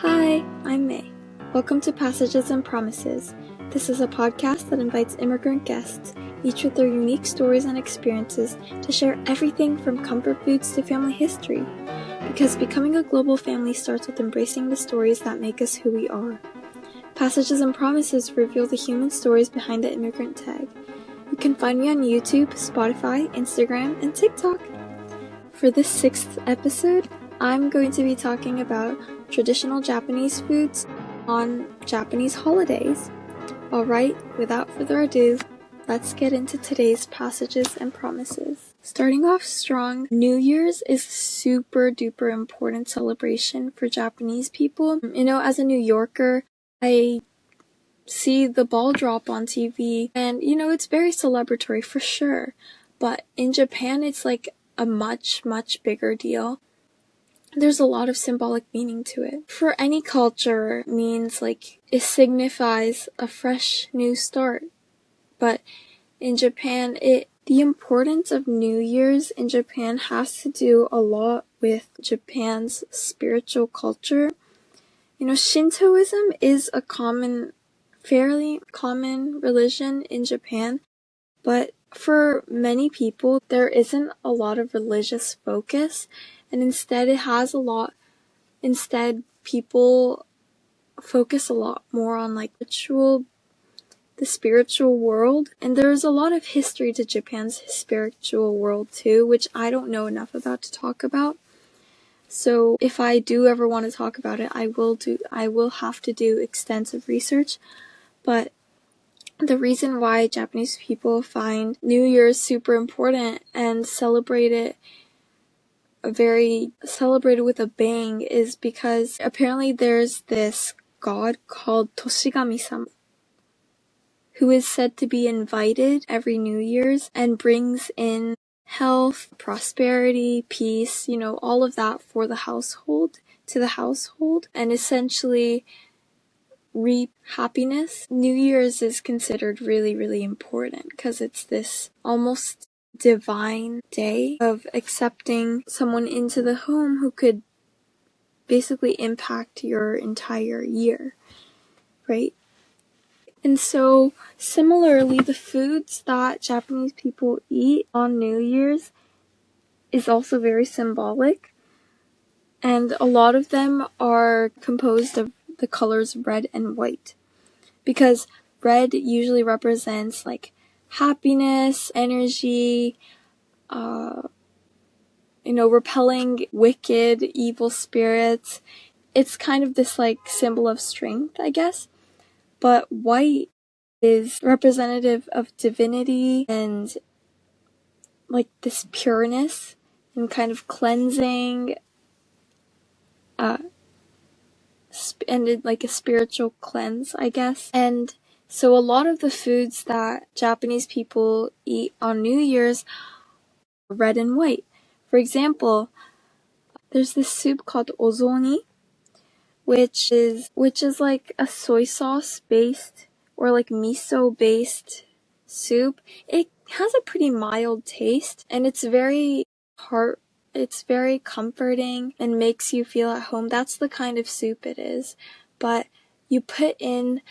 Hi, I'm May. Welcome to Passages and Promises. This is a podcast that invites immigrant guests, each with their unique stories and experiences, to share everything from comfort foods to family history. Because becoming a global family starts with embracing the stories that make us who we are. Passages and Promises reveal the human stories behind the immigrant tag. You can find me on YouTube, Spotify, Instagram, and TikTok. For this 6th episode, I'm going to be talking about traditional Japanese foods on Japanese holidays. Alright, without further ado, let's get into today's passages and promises. Starting off strong, New Year's is a super duper important celebration for Japanese people. As a New Yorker, I see the ball drop on TV and, it's very celebratory for sure. But in Japan, it's like a much, much bigger deal. There's a lot of symbolic meaning to it. For any culture, it means it signifies a fresh new start. But in Japan, the importance of New Year's in Japan has to do a lot with Japan's spiritual culture. Shintoism is a fairly common religion in Japan, but for many people, there isn't a lot of religious focus, and instead people focus a lot more on the spiritual world, and there's a lot of history to Japan's spiritual world too, which I don't know enough about to talk about. So if I do ever want to talk about it, I will have to do extensive research, but the reason why Japanese people find New Year's super important and celebrate it with a bang is because apparently there's this god called Toshigami-sama who is said to be invited every New Year's and brings in health, prosperity, peace, all of that to the household, and essentially reap happiness. New Year's is considered really, really important because it's this almost divine day of accepting someone into the home who could basically impact your entire year, right? And so, similarly, the foods that Japanese people eat on New Year's is also very symbolic, and a lot of them are composed of the colors red and white, because red usually represents happiness, energy, repelling wicked, evil spirits. It's kind of this symbol of strength, I guess. But white is representative of divinity and this pureness and kind of cleansing, and a spiritual cleanse, I guess. And so a lot of the foods that Japanese people eat on New Year's are red and white. For example, there's this soup called ozoni, which is a soy sauce based or miso based soup. It has a pretty mild taste, and it's very comforting and makes you feel at home. That's the kind of soup it is. But you put in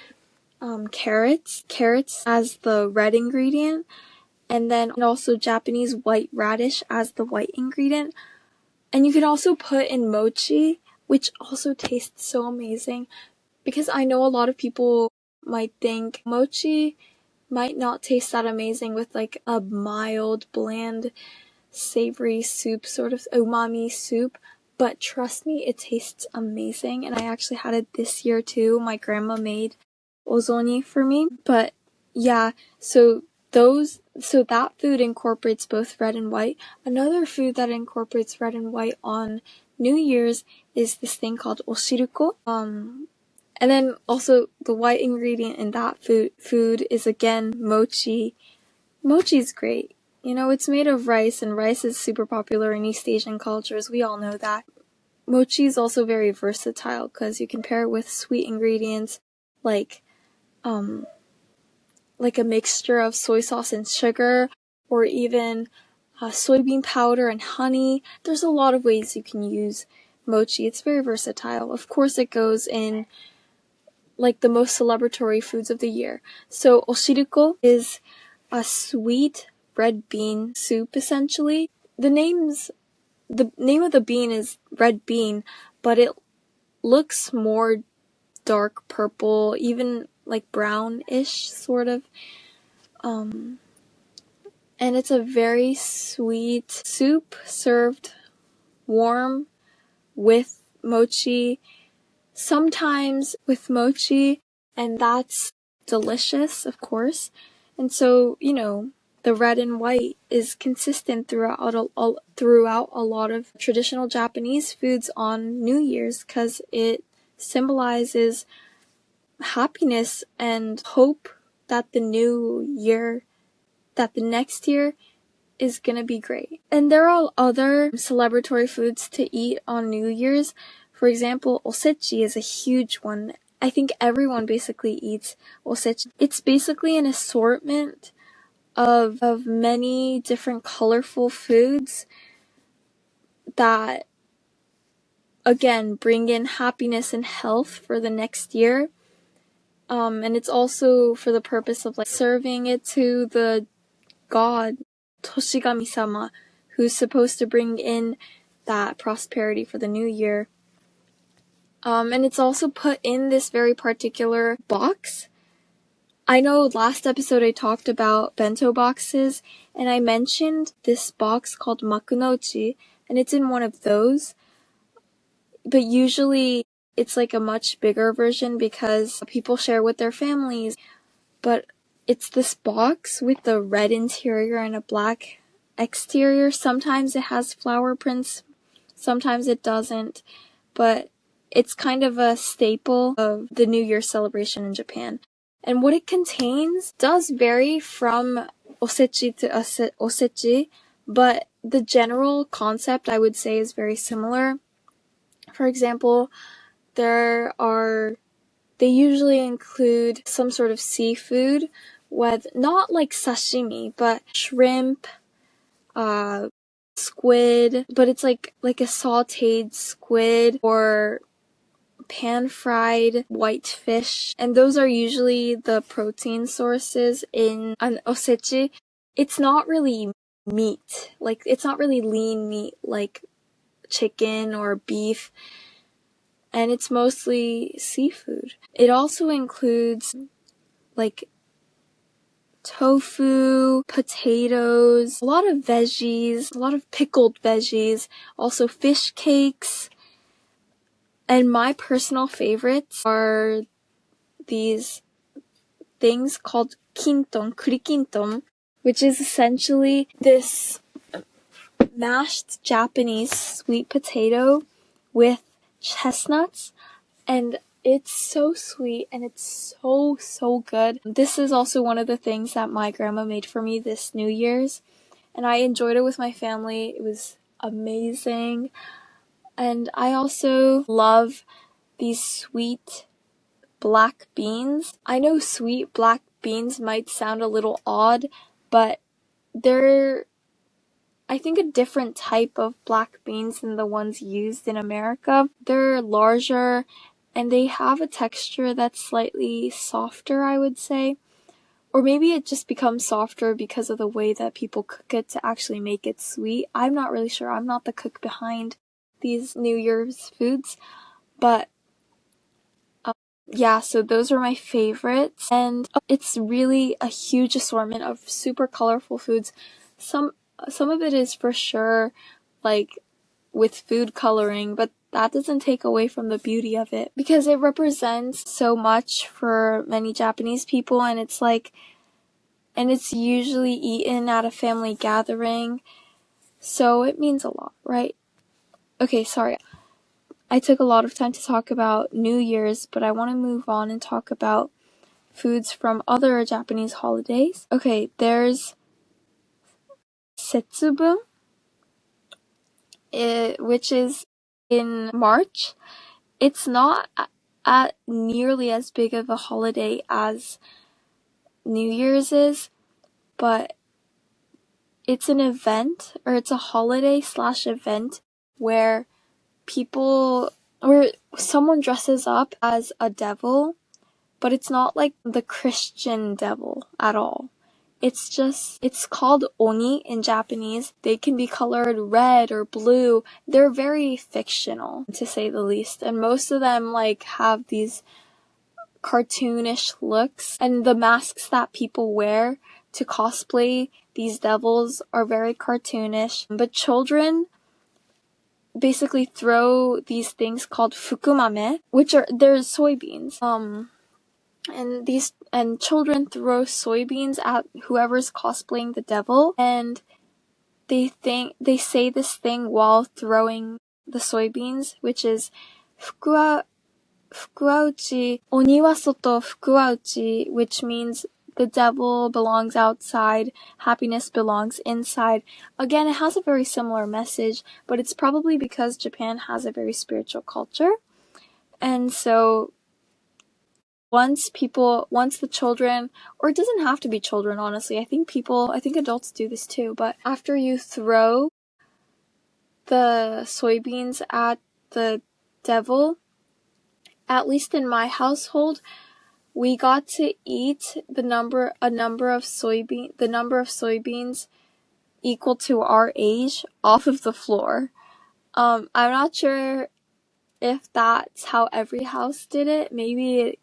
carrots as the red ingredient, and then also Japanese white radish as the white ingredient. And you can also put in mochi, which also tastes so amazing, because I know a lot of people might think mochi might not taste that amazing with a mild, bland, savory soup, sort of umami soup, but trust me, it tastes amazing, and I actually had it this year too. My grandma made ozoni for me, but yeah, so that food incorporates both red and white. Another food that incorporates red and white on New Year's is this thing called oshiruko. And then also the white ingredient in that food is again mochi. Mochi's great. It's made of rice, and rice is super popular in East Asian cultures. We all know that. Mochi is also very versatile because you can pair it with sweet ingredients like a mixture of soy sauce and sugar, or even soybean powder and honey. There's a lot of ways you can use mochi. It's very versatile. Of course, it goes in like the most celebratory foods of the year. So oshiriko is a sweet red bean soup, essentially. The name of the bean is red bean, but it looks more dark purple, even like brownish sort of. And it's a very sweet soup served warm with mochi, sometimes with mochi, and that's delicious, of course. And so, the red and white is consistent throughout a lot of traditional Japanese foods on New Year's because it symbolizes happiness and hope that the next year is gonna be great. And there are other celebratory foods to eat on New Year's. For example, osechi is a huge one. I think everyone basically eats osechi. It's basically an assortment of many different colorful foods that, again, bring in happiness and health for the next year. And it's also for the purpose of serving it to the god Toshigami-sama, who's supposed to bring in that prosperity for the new year. And it's also put in this very particular box. I know last episode I talked about bento boxes, and I mentioned this box called makunochi, and it's in one of those. But usually it's like a much bigger version because people share with their families. But it's this box with the red interior and a black exterior. Sometimes it has flower prints, sometimes it doesn't, but it's kind of a staple of the New Year celebration in Japan. And what it contains does vary from osechi to osechi, but the general concept, I would say, is very similar. For example, they usually include some sort of seafood with not like sashimi, but shrimp, squid, but it's like a sauteed squid or pan-fried white fish. And those are usually the protein sources in an osechi. It's not really meat. It's not really lean meat like chicken or beef. And it's mostly seafood. It also includes tofu, potatoes, a lot of veggies, a lot of pickled veggies, also fish cakes. And my personal favorites are these things called kinton, kurikinton, which is essentially this mashed Japanese sweet potato with chestnuts, and it's so sweet and it's so good. This is also one of the things that my grandma made for me this New Year's, and I enjoyed it with my family. It was amazing. And I also love these sweet black beans. I know sweet black beans might sound a little odd, but they're, I think, a different type of black beans than the ones used in America. They're larger and they have a texture that's slightly softer, I would say. Or maybe it just becomes softer because of the way that people cook it to actually make it sweet. I'm not really sure. I'm not the cook behind these New Year's foods. But yeah, so those are my favorites. And it's really a huge assortment of super colorful foods. Some of it is for sure with food coloring, but that doesn't take away from the beauty of it because it represents so much for many Japanese people, and it's usually eaten at a family gathering, so it means a lot, right? Okay, sorry. I took a lot of time to talk about New Year's, but I want to move on and talk about foods from other Japanese holidays. Okay, there's Setsubun, which is in March. It's not at nearly as big of a holiday as New Year's is, but it's an event, or it's a holiday/event where someone dresses up as a devil, but it's not like the Christian devil at all. It's called oni in Japanese. They can be colored red or blue. They're very fictional, to say the least. And most of them have these cartoonish looks. And the masks that people wear to cosplay these devils are very cartoonish. But children basically throw these things called fukumame, they're soybeans. And children throw soybeans at whoever's cosplaying the devil, and they say this thing while throwing the soybeans, which is fukuauchi, oni wa soto fukuauchi, which means the devil belongs outside, happiness belongs inside. Again, it has a very similar message, but it's probably because Japan has a very spiritual culture. And so once the children, or it doesn't have to be children, honestly, I think adults do this too, but after you throw the soybeans at the devil, at least in my household, we got to eat the number of soybeans equal to our age off of the floor. I'm not sure if that's how every house did it. Maybe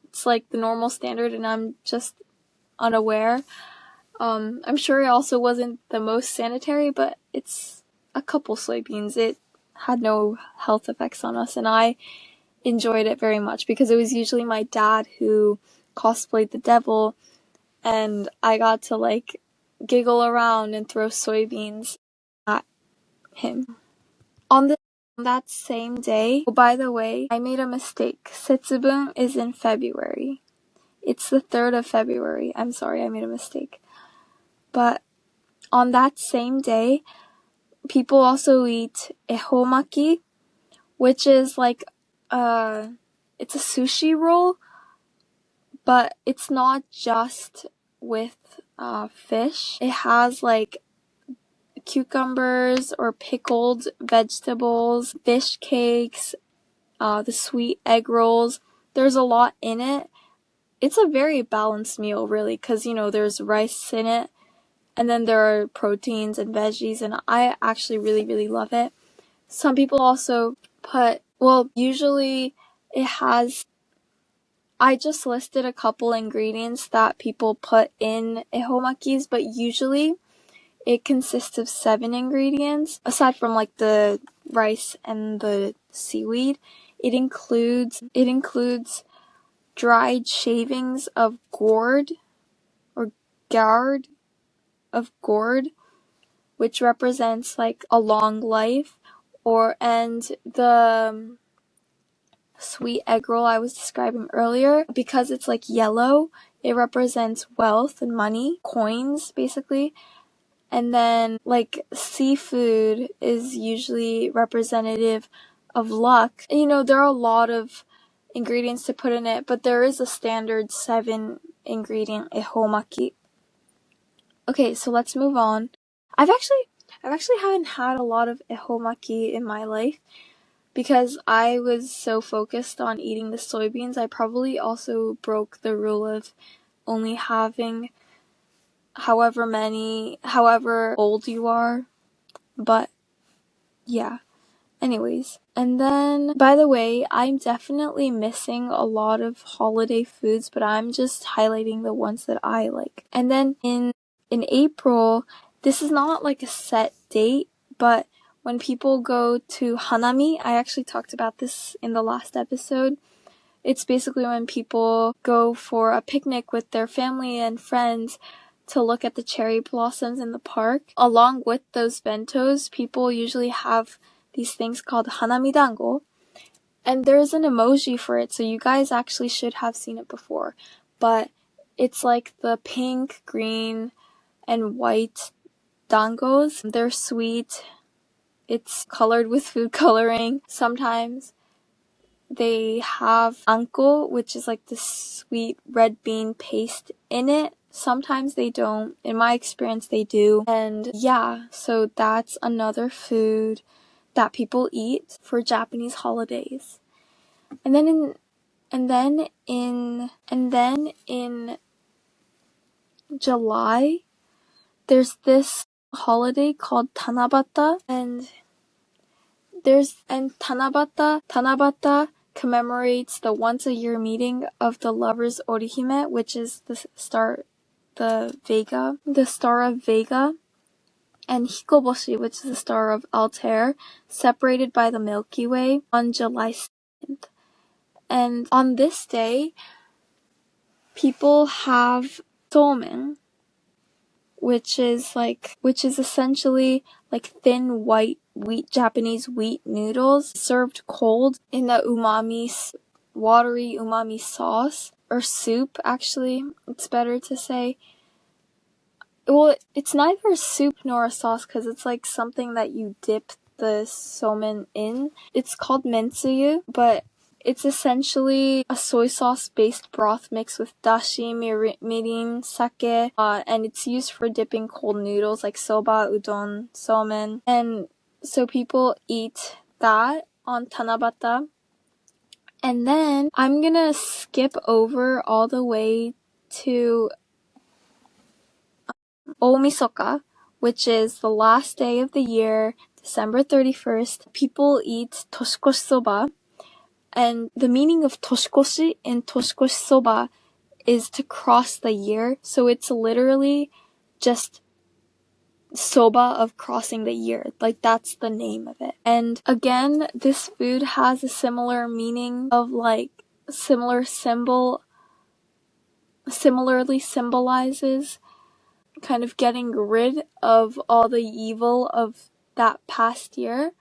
it's like the normal standard and I'm just unaware. I'm sure it also wasn't the most sanitary, but it's a couple soybeans. It had no health effects on us, and I enjoyed it very much because it was usually my dad who cosplayed the devil, and I got to giggle around and throw soybeans at him. On that same day, oh, by the way, I made a mistake. Setsubun is in February. It's the 3rd of February. I'm sorry, I made a mistake. But on that same day, people also eat ehomaki, which is it's a sushi roll, but it's not just with fish. It has cucumbers or pickled vegetables, fish cakes, the sweet egg rolls. There's a lot in it. It's a very balanced meal, really, because, there's rice in it, and then there are proteins and veggies, and I actually really, really love it. Some people also usually it has, I just listed a couple ingredients that people put in ehomakis, but usually it consists of 7 ingredients. Aside from the rice and the seaweed, it includes dried shavings of gourd or gourd of gourd, which represents a long life, and the sweet egg roll I was describing earlier, because it's yellow, it represents wealth and money, coins basically. And then seafood is usually representative of luck. There are a lot of ingredients to put in it, but there is a standard 7 ingredient ehomaki. Okay, so let's move on. I've actually haven't had a lot of ehomaki in my life because I was so focused on eating the soybeans. I probably also broke the rule of only having however old you are. But yeah. Anyways, and then, by the way, I'm definitely missing a lot of holiday foods, but I'm just highlighting the ones that I like. And then in April, this is not a set date, but when people go to Hanami, I actually talked about this in the last episode. It's basically when people go for a picnic with their family and friends to look at the cherry blossoms in the park. Along with those bentos, people usually have these things called hanami dango, and there's an emoji for it, so you guys actually should have seen it before. But it's the pink, green, and white dangos. They're sweet. It's colored with food coloring. Sometimes they have anko, which is the sweet red bean paste in it. Sometimes they don't. In my experience, they do. And yeah, so that's another food that people eat for Japanese holidays. And then in July, there's this holiday called Tanabata, and Tanabata commemorates the once-a-year meeting of the lovers Orihime, which is the star of Vega, and Hikoboshi, which is the star of Altair, separated by the Milky Way on July 2nd. And on this day, people have somen, which is essentially like thin white Japanese wheat noodles served cold in a watery umami sauce, or soup, actually, it's better to say. Well, it's neither a soup nor a sauce because it's like something that you dip the somen in. It's called mentsuyu, but it's essentially a soy sauce-based broth mixed with dashi, mirin, sake, and it's used for dipping cold noodles like soba, udon, somen. And so people eat that on Tanabata. And then I'm gonna skip over all the way to Omisoka, which is the last day of the year, December 31st. People eat toshikoshi soba. And the meaning of toshikoshi in toshikoshi soba is to cross the year. So it's literally just soba of crossing the year. Like, that's the name of it. And again, this food has a similar meaning of similarly symbolizes kind of getting rid of all the evil of that past year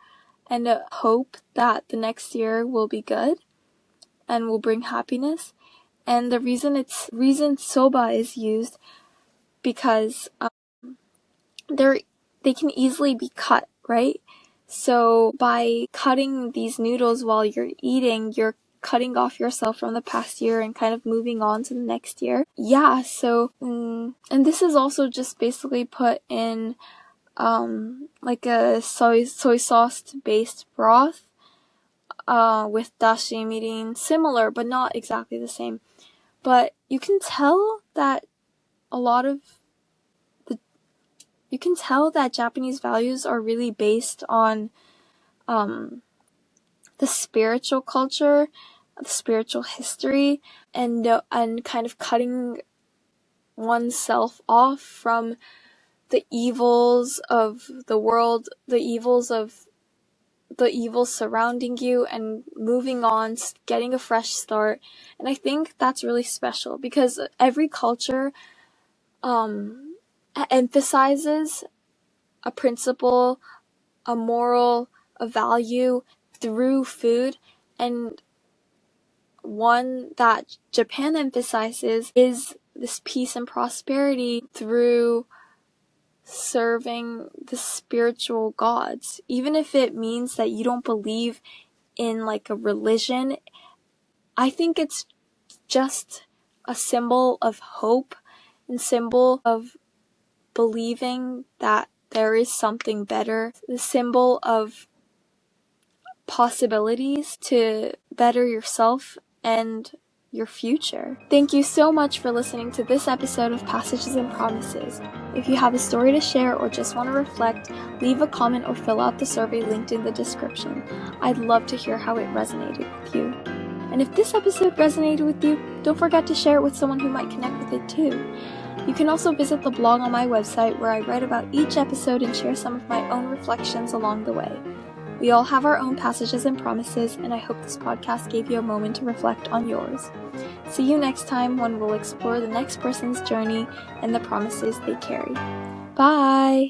and a hope that the next year will be good and will bring happiness. And the reason soba is used because they can easily be cut, right? So by cutting these noodles while you're eating, you're cutting off yourself from the past year and kind of moving on to the next year. Yeah, so and this is also just basically put in like a soy sauce based broth with dashi, mirin, similar but not exactly the same. But you can tell that Japanese values are really based on the spiritual culture, the spiritual history, and kind of cutting oneself off from the evils of the world, the evils surrounding you, and moving on, getting a fresh start. And I think that's really special because every culture emphasizes a principle, a moral, a value through food, and one that Japan emphasizes is this peace and prosperity through serving the spiritual gods. Even if it means that you don't believe in like a religion, I think it's just a symbol of hope and symbol of believing that there is something better, the symbol of possibilities to better yourself and your future. Thank you so much for listening to this episode of Passages and Promises. If you have a story to share or just want to reflect, leave a comment or fill out the survey linked in the description. I'd love to hear how it resonated with you. And if this episode resonated with you, don't forget to share it with someone who might connect with it too. You can also visit the blog on my website where I write about each episode and share some of my own reflections along the way. We all have our own passages and promises, and I hope this podcast gave you a moment to reflect on yours. See you next time when we'll explore the next person's journey and the promises they carry. Bye!